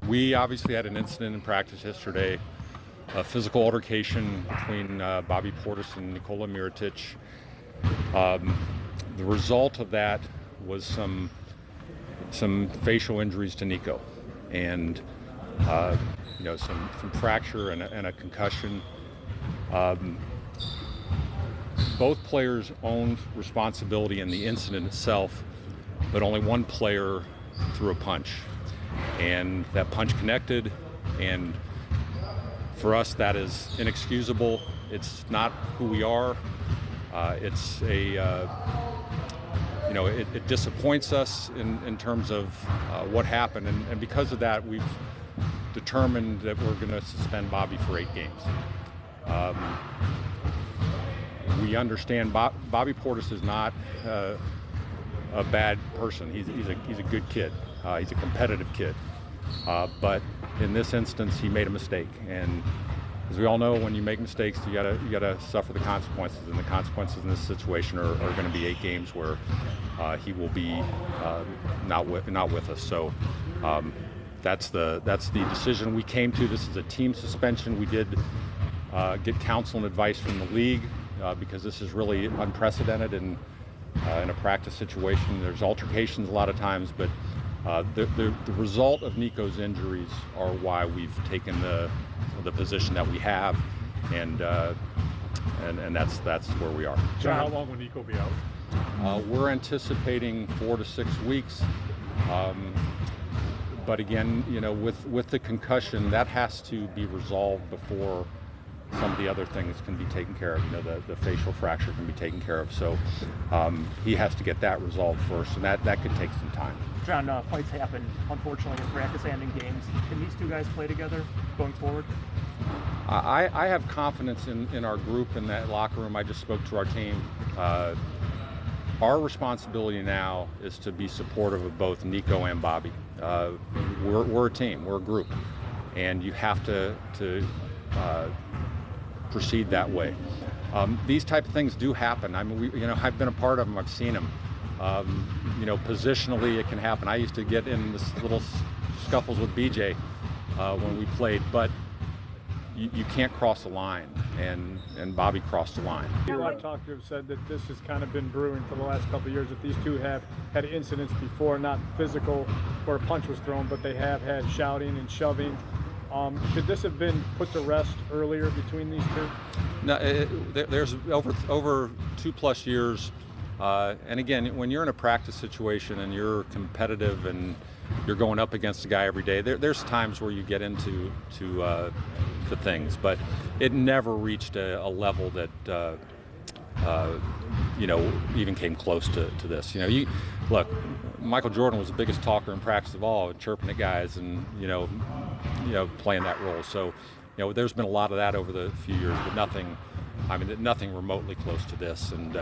We obviously had an incident in practice yesterday, a physical altercation between Bobby Portis and Mirotic. The result of that was some facial injuries to Nico, and some fracture and a concussion. Both players owned responsibility in the incident itself, but only one player threw a punch, and that punch connected, and for us that is inexcusable. It's not who we are. It disappoints us in terms of what happened, and because of that we've determined that we're going to suspend Bobby for 8 games. We understand Bobby Portis is not a bad person. He's a good kid. He's a competitive kid. But in this instance, he made a mistake. And as we all know, when you make mistakes, you gotta suffer the consequences. And the consequences in this situation are going to be 8 games where he will be not with us. So that's the decision we came to. This is a team suspension. We did get counsel and advice from the league because this is really unprecedented in a practice situation. There's altercations a lot of times, but the result of Nico's injuries are why we've taken the position that we have, and that's where we are. John, how long will Nico be out? We're anticipating 4 to 6 weeks. But again, with the concussion, that has to be resolved before some of the other things can be taken care of. The facial fracture can be taken care of. So he has to get that resolved first, and that could take some time. John, fights happen, unfortunately, in practice and in games. Can these two guys play together going forward? I have confidence in our group, in that locker room. I just spoke to our team. Our responsibility now is to be supportive of both Nico and Bobby. We're a team, we're a group, and you have to proceed that way. These type of things do happen. I mean, I've been a part of them. I've seen them. Positionally, it can happen. I used to get in this little scuffles with BJ when we played, but you can't cross the line, and Bobby crossed the line. People I've talked to have said that this has kind of been brewing for the last couple of years, that these two have had incidents before, not physical where a punch was thrown, but they have had shouting and shoving. Could this have been put to rest earlier between these two? No, there's over 2+ years. And again, when you're in a practice situation and you're competitive and you're going up against a guy every day, there's times where you get into things, but it never reached a level that even came close to this. Look, Michael Jordan was the biggest talker in practice of all, chirping at guys and playing that role. So there's been a lot of that over the few years, but nothing remotely close to this. And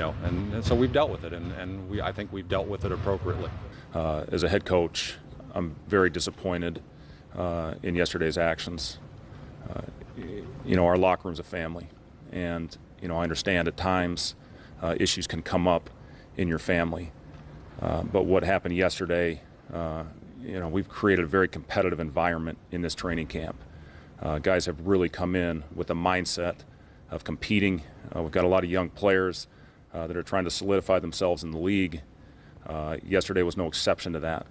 and so we've dealt with it, and I think we've dealt with it appropriately. As a head coach, I'm very disappointed in yesterday's actions. Our locker room's a family, and I understand at times issues can come up in your family. But what happened yesterday, we've created a very competitive environment in this training camp. Guys have really come in with a mindset of competing. We've got a lot of young players that are trying to solidify themselves in the league. Yesterday was no exception to that.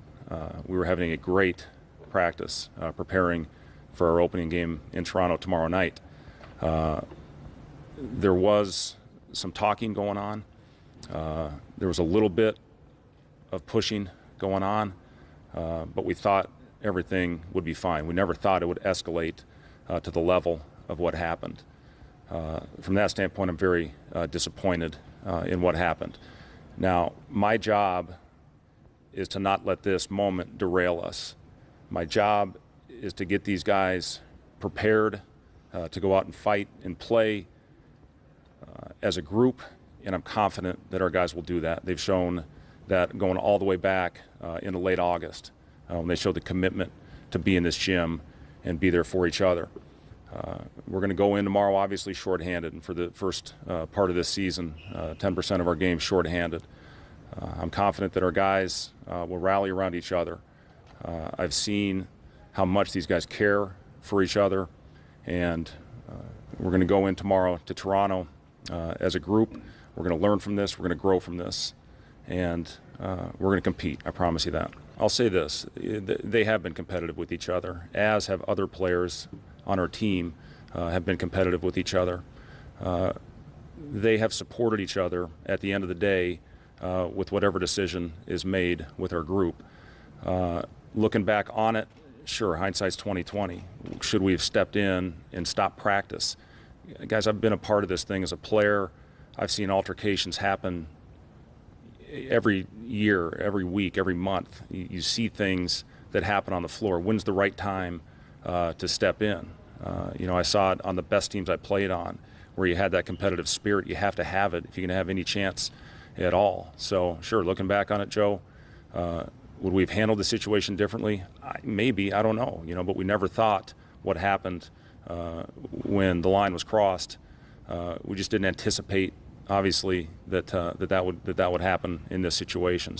We were having a great practice preparing for our opening game in Toronto tomorrow night. There was some talking going on. There was a little bit of pushing going on, but we thought everything would be fine. We never thought it would escalate to the level of what happened. From that standpoint, I'm very disappointed in what happened. Now, my job is to not let this moment derail us. My job is to get these guys prepared to go out and fight and play as a group, and I'm confident that our guys will do that. They've shown that going all the way back into late August when they showed the commitment to be in this gym and be there for each other. We're going to go in tomorrow obviously shorthanded, and for the first part of this season, 10% of our games shorthanded. I'm confident that our guys will rally around each other. I've seen how much these guys care for each other, and we're going to go in tomorrow to Toronto as a group. We're going to learn from this. We're going to grow from this, and we're going to compete. I promise you that. I'll say this: they have been competitive with each other, as have other players on our team have been competitive with each other. They have supported each other at the end of the day with whatever decision is made with our group. Looking back on it, sure, hindsight's 20/20. Should we have stepped in and stopped practice? Guys, I've been a part of this thing as a player. I've seen altercations happen every year, every week, every month. You see things that happen on the floor. When's the right time to step in? I saw it on the best teams I played on, where you had that competitive spirit. You have to have it if you're going to have any chance at all. So, sure, looking back on it, Joe, would we have handled the situation differently? Maybe, I don't know. But we never thought what happened when the line was crossed. We just didn't anticipate, obviously, that would happen in this situation.